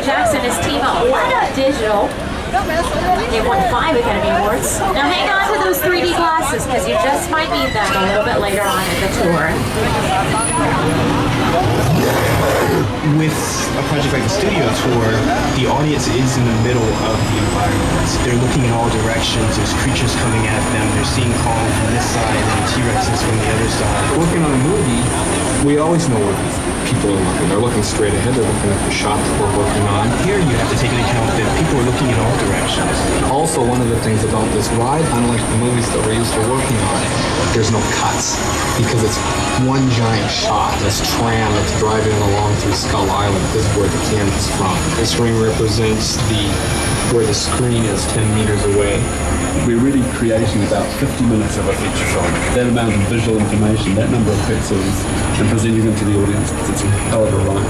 Jackson and his team at What Up Digital. They won 5 Academy Awards. Now hang on to those 3D glasses because you just might need them a little bit later on in the tour. With a project like the studio tour, the audience is in the middle of the environment. They're looking in all directions, there's creatures coming at them, they're seeing Kong from this side and T-Rexes from the other side. Working on a movie, we always know where people are looking. They're looking straight ahead, they're looking at the shot that we're working on. Here you have to take into account that people are looking in all directions. Also, one of the things about this ride, unlike the movies that we're used to working on, there's no cuts because it's one giant shot. This tram that's driving along through Skull Island is where the camera's from. This ring represents where the screen is 10 meters away. We're really creating about 50 minutes of a feature film. That amount of visual information, that number of pixels, and presenting them to the audience, it's a hell of a ride.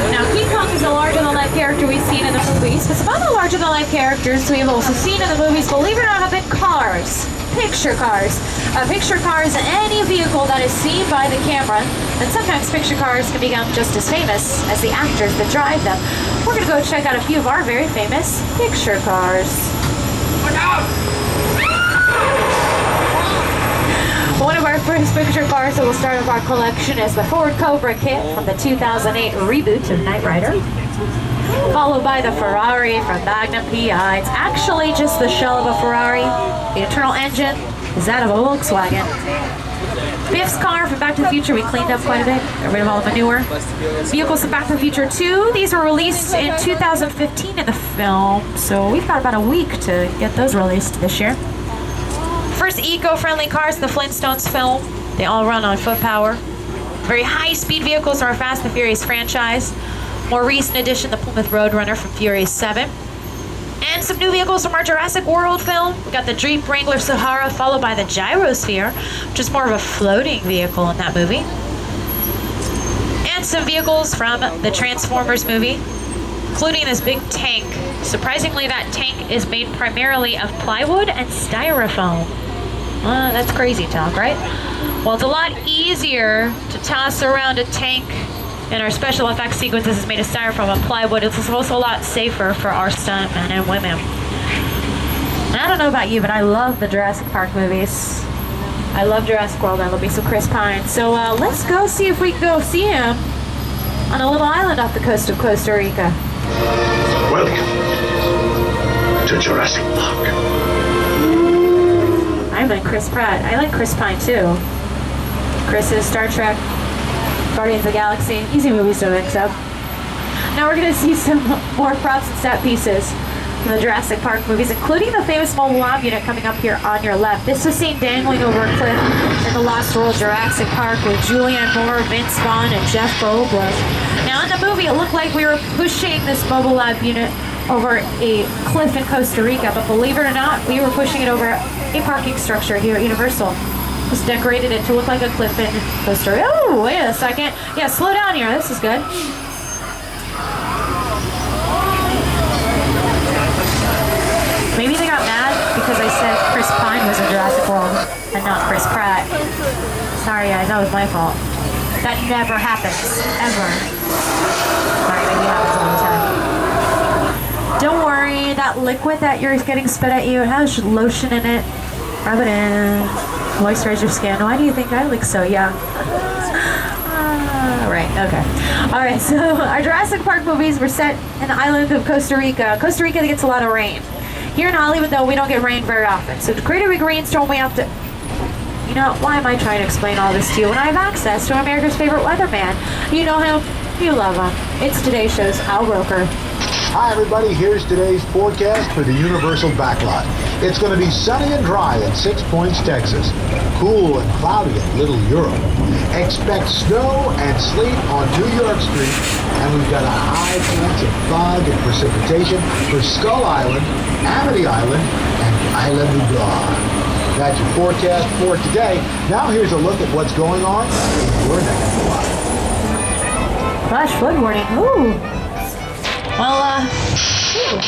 Now, King Kong is a larger-than-life character we've seen in the movies, but some other larger-than-life characters we've also seen in the movies, believe it or not, have been cars. Picture cars. Picture cars, any vehicle that is seen by the camera, and sometimes picture cars can become just as famous as the actors that drive them. We're going to go check out a few of our very famous picture cars. Look out! One of our first picture cars that will start off our collection is the Ford Cobra Kit from the 2008 reboot of Knight Rider, followed by the Ferrari from Magnum PI. It's actually just the shell of a Ferrari. The internal engine is that of a Volkswagen. Biff's car from Back to the Future we cleaned up quite a bit, got rid of all the manure. Vehicles from Back to the Future 2, these were released in 2015 in the film, so we've got about a week to get those released this year. First eco-friendly cars in the Flintstones film, they all run on foot power. Very high-speed vehicles from our Fast and Furious franchise. More recent addition, the Plymouth Roadrunner from Furious 7. And some new vehicles from our Jurassic World film. We got the Jeep Wrangler Sahara, followed by the Gyrosphere, which is more of a floating vehicle in that movie. And some vehicles from the Transformers movie, including this big tank. Surprisingly, that tank is made primarily of plywood and styrofoam. That's crazy talk, right? Well, it's a lot easier to toss around a tank and our special effects sequences is made of styrofoam and plywood. It's also a lot safer for our stuntmen and women. And I don't know about you, but I love the Jurassic Park movies. I love Jurassic World. I love me some Chris Pine. So let's go see if we can go see him on a little island off the coast of Costa Rica. Welcome to Jurassic Park. I like Chris Pratt. I like Chris Pine too. Chris is Star Trek, Guardians of the Galaxy. Easy movies to mix up. Now we're going to see some more props and set pieces from the Jurassic Park movies, including the famous mobile lab unit coming up here on your left. This was seen dangling over a cliff in the Lost World Jurassic Park with Julianne Moore, Vince Vaughn, and Jeff Goldblum. Now in the movie, it looked like we were pushing this mobile lab unit over a cliff in Costa Rica, but believe it or not, we were pushing it over a parking structure here at Universal. Just decorated it to look like a cliff in Costa Rica. Oh, wait a second. Yeah, slow down here. This is good. Maybe they got mad because I said Chris Pine was in Jurassic World and not Chris Pratt. Sorry guys, that was my fault. That never happens, ever. Sorry, maybe it happens all the time. Don't worry, that liquid that you're getting spit at you, it has lotion in it. Rub it in. Moisturize your skin. Why do you think I look so young? Right, okay. Alright, so our Jurassic Park movies were set in the island of Costa Rica. Costa Rica gets a lot of rain. Here in Hollywood, though, we don't get rain very often. So to create a big rainstorm, we have to... You know, why am I trying to explain all this to you when I have access to America's favorite weatherman? You know him, you love him. It's today's show's Al Roker. Hi everybody, here's today's forecast for the Universal Backlot. It's going to be sunny and dry at 6 Points, Texas. Cool and cloudy at Little Europe. Expect snow and sleet on New York Street. And we've got a high chance of fog and precipitation for Skull Island, Amity Island, and Isla Nublar. That's your forecast for today. Now here's a look at what's going on in your neck of the line. Flash flood warning. Ooh. Well,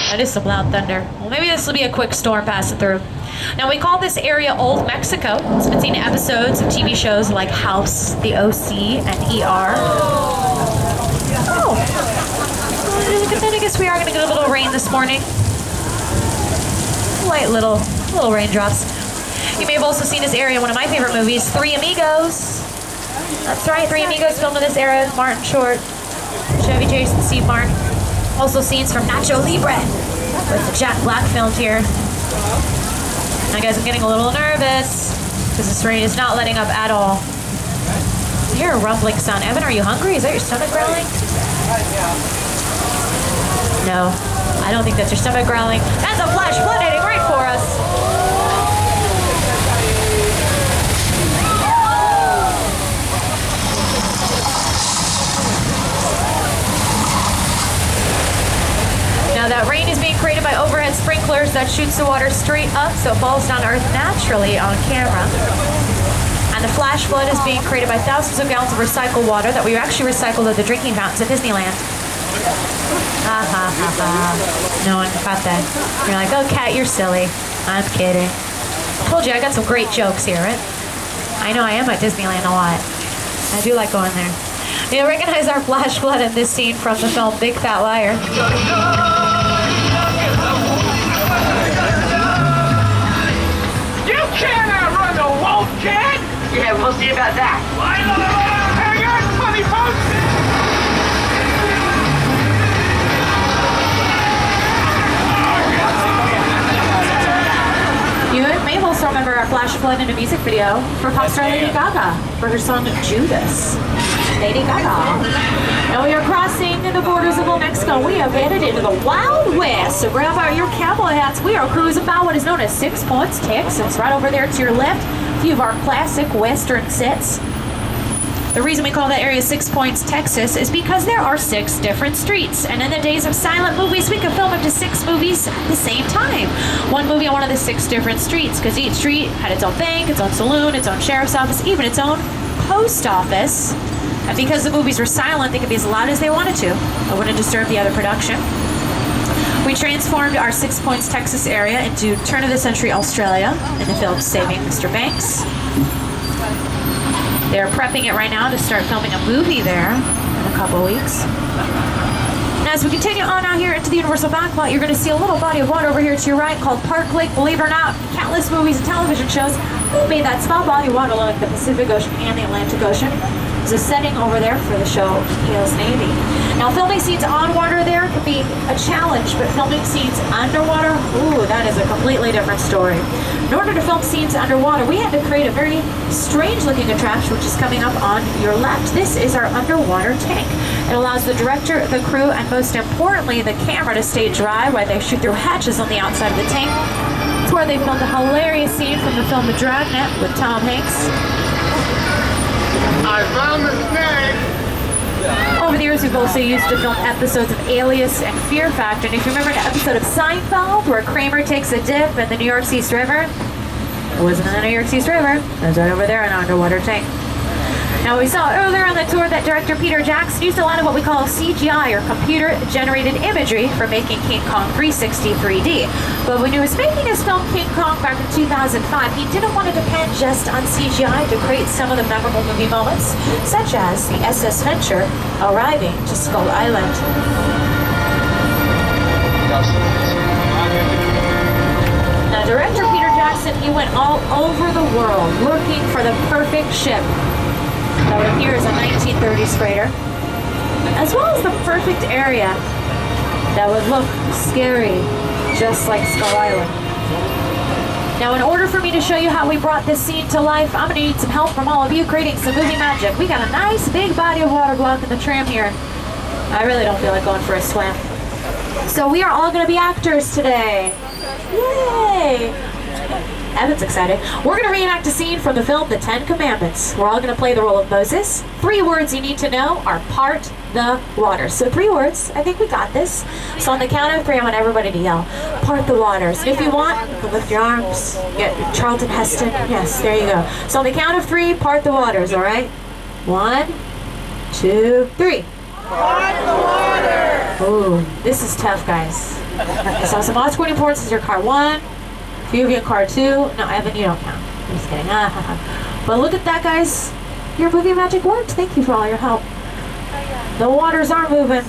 that is some loud thunder. Well, maybe this will be a quick storm passing through. Now, we call this area Old Mexico. It's been seen in episodes of TV shows like House, The OC, and ER. Oh. Then I guess we are going to get a little rain this morning. Light little raindrops. You may have also seen this area in one of my favorite movies, Three Amigos. That's right, Three Amigos filmed in this area. Martin Short, Chevy Chase, and Steve Martin. Also scenes from Nacho Libre with the Jack Black filmed here. Now guys, I'm getting a little nervous because this rain is not letting up at all. I hear a rumbling sound. Evan, are you hungry? Is that your stomach growling? No, I don't think that's your stomach growling. That's a flash flood heading right for us. Now that rain is being created by overhead sprinklers that shoots the water straight up so it falls down to earth naturally on camera. And the flash flood is being created by thousands of gallons of recycled water that we actually recycled at the drinking fountains at Disneyland. Ha ha ha ha. No one caught that. You're like, oh Kat, you're silly. I'm kidding. Told you I got some great jokes here, right? I know I am at Disneyland a lot. I do like going there. You'll recognize our flash flood in this scene from the film Big Fat Liar. You can't outrun the wolf, kid! Yeah, we'll see about that. Hang on, funny folks! You may also remember our flash flood in a music video for pop star Lady Gaga for her song Judas. Lady Gaga. Now we are crossing the borders of Old Mexico. We have headed into the Wild West. So grab out your cowboy hats. We are cruising by what is known as 6 Points, Texas. Right over there to your left, a few of our classic Western sets. The reason we call that area 6 Points, Texas is because there are 6 different streets. And in the days of silent movies, we could film up to 6 movies at the same time. One movie on one of the 6 different streets, because each street had its own bank, its own saloon, its own sheriff's office, even its own post office. And because the movies were silent, they could be as loud as they wanted to. It wouldn't disturb the other production. We transformed our 6 Points, Texas area into turn-of-the-century Australia in the film Saving Mr. Banks. They're prepping it right now to start filming a movie there in a couple weeks. Now, as we continue on out here into the Universal backlot, you're going to see a little body of water over here to your right called Park Lake. Believe it or not, countless movies and television shows made that small body of water along the Pacific Ocean and the Atlantic Ocean. There's a setting over there for the show U.S. Navy. Now, filming scenes on water there can be a challenge, but filming scenes underwater, ooh, that is a completely different story. In order to film scenes underwater, we had to create a very strange-looking attraction, which is coming up on your left. This is our underwater tank. It allows the director, the crew, and most importantly, the camera to stay dry while they shoot through hatches on the outside of the tank. It's where they filmed a hilarious scene from the film The Dragnet with Tom Hanks. I found the snake! Over the years, we've also used to film episodes of Alias and Fear Factor. And if you remember an episode of Seinfeld where Kramer takes a dip in the New York East River, it wasn't in the New York East River. It was right over there in an underwater tank. Now, we saw earlier on the tour that director Peter Jackson used a lot of what we call CGI, or computer-generated imagery, for making King Kong 360 3D. But when he was making his film King Kong back in 2005, he didn't want to depend just on CGI to create some of the memorable movie moments, such as the SS Venture arriving to Skull Island. Now, director Peter Jackson, he went all over the world looking for the perfect ship that would appear as a 1930s freighter, as well as the perfect area that would look scary, just like Skull Island. Now, in order for me to show you how we brought this scene to life, I'm going to need some help from all of you creating some movie magic. We got a nice big body of water blocking the tram here. I really don't feel like going for a swim. So we are all going to be actors today. Yay! Evan's excited. We're going to reenact a scene from the film The 10 Commandments. We're all going to play the role of Moses. 3 words you need to know are part the waters. So 3 words. I think we got this. So on the count of 3, I want everybody to yell, part the waters. And if you want, you can lift your arms. Get Charlton Heston. Yes, there you go. So on the count of 3, part the waters, all right? 1, 2, 3. Part the water! Ooh, this is tough, guys. So some odds scoring points is your car 1. Few of you in car 2. No, Evan, you don't count. I'm just kidding. But look at that, guys. Your movie magic worked. Thank you for all your help. The waters are moving.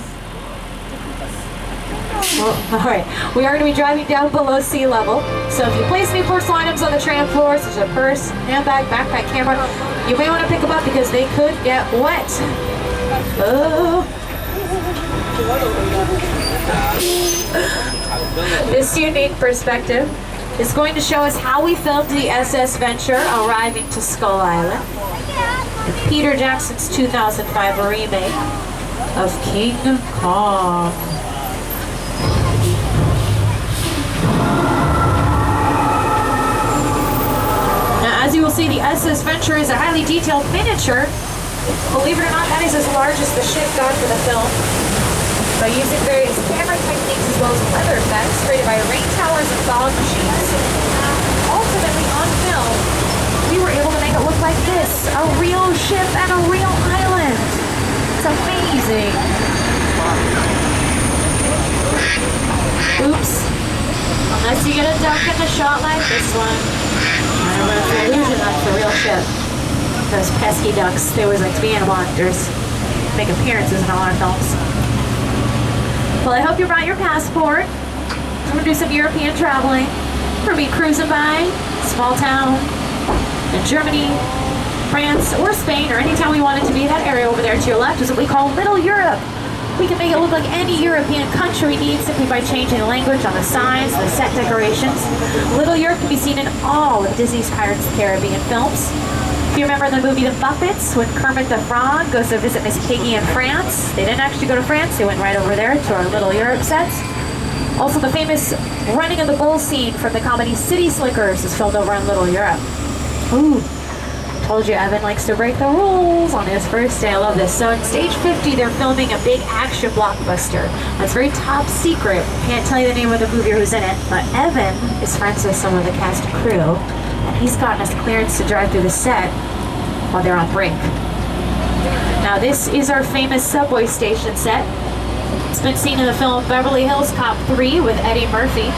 Well, all right, we are going to be driving down below sea level. So if you place any personal items on the tram floors, such as a purse, handbag, backpack, camera, you may want to pick them up because they could get wet. Oh. This unique perspective is going to show us how we filmed the SS Venture arriving to Skull Island. And Peter Jackson's 2005 remake of King Kong. Now, as you will see, the SS Venture is a highly detailed miniature. Believe it or not, that is as large as the ship got for the film. By using various camera techniques as well as weather effects created by rain towers and fog machines. Ultimately, on film, we were able to make it look like this: a real ship and a real island. It's amazing. Oops. Unless you get a duck in a shot like this one. I don't know if the illusion that's the real ship. Those pesky ducks, they always like to be animal actors. Make appearances in all our films. Well, I hope you brought your passport. We're going to do some European traveling. We're going to be cruising by small town in Germany, France, or Spain, or any town we want it to be. That area over there to your left is what we call Little Europe. We can make it look like any European country needs simply by changing the language on the signs, the set decorations. Little Europe can be seen in all of Disney's Pirates of the Caribbean films. If you remember in the movie The Muppets, when Kermit the Frog goes to visit Miss Piggy in France, they didn't actually go to France, they went right over there to our Little Europe sets. Also, the famous Running of the Bull scene from the comedy City Slickers is filmed over in Little Europe. Ooh, told you Evan likes to break the rules on his first day. I love this. So in stage 50, they're filming a big action blockbuster. That's very top secret. Can't tell you the name of the movie or who's in it, but Evan is friends with some of the cast and crew. He's gotten us clearance to drive through the set while they're on break. Now this is our famous subway station set. It's been seen in the film Beverly Hills Cop 3 with Eddie Murphy.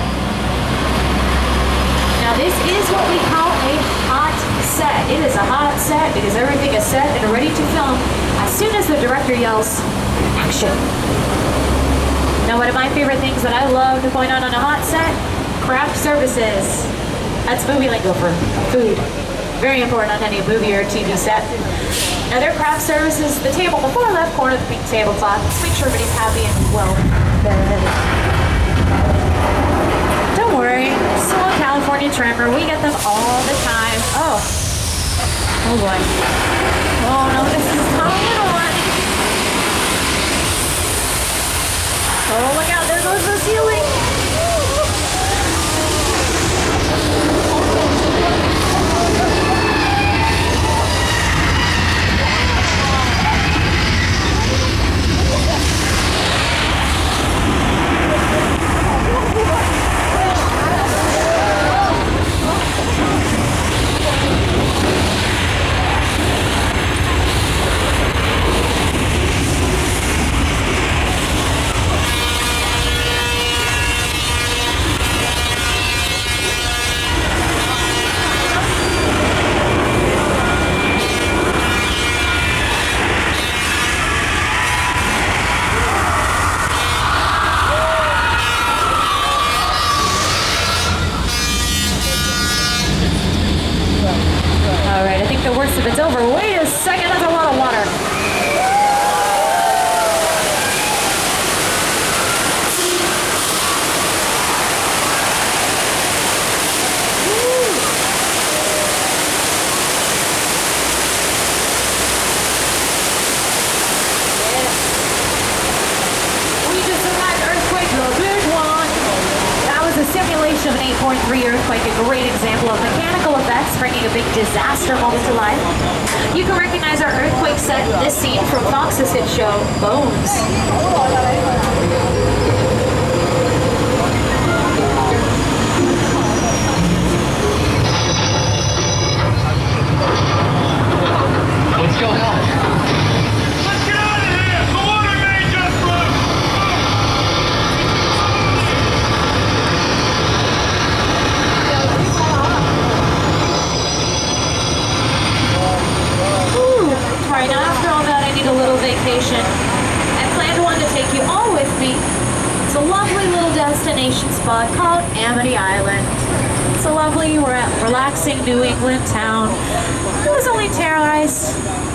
Now this is what we call a hot set. It is a hot set because everything is set and ready to film as soon as the director yells, action. Now one of my favorite things that I love to point out on a hot set, craft services. That's movie lingo for food. Very important on any movie or TV set. Now their craft services, the table in the far left corner of the pink tablecloth. Let's make sure everybody's happy and well fed. Don't worry, still a California trimmer. We get them all the time. Oh boy. Oh no, this is not a little one. Oh look out, there goes the ceiling. Alright, I think the worst of it's over. Wait a second, that's a lot of water. We just survived earthquake, the big one. That was a simulation of an 8.3 earthquake, a great example of mechanical effects bringing a big disaster moment to life. You can recognize our earthquake set in this scene from Fox's hit show, Bones. Let's go help. Let's get out of here! The water main just broke! Alright, now after all that, I need a little vacation. destination spot called Amity Island. It's a lovely, relaxing New England town. It was only terrorized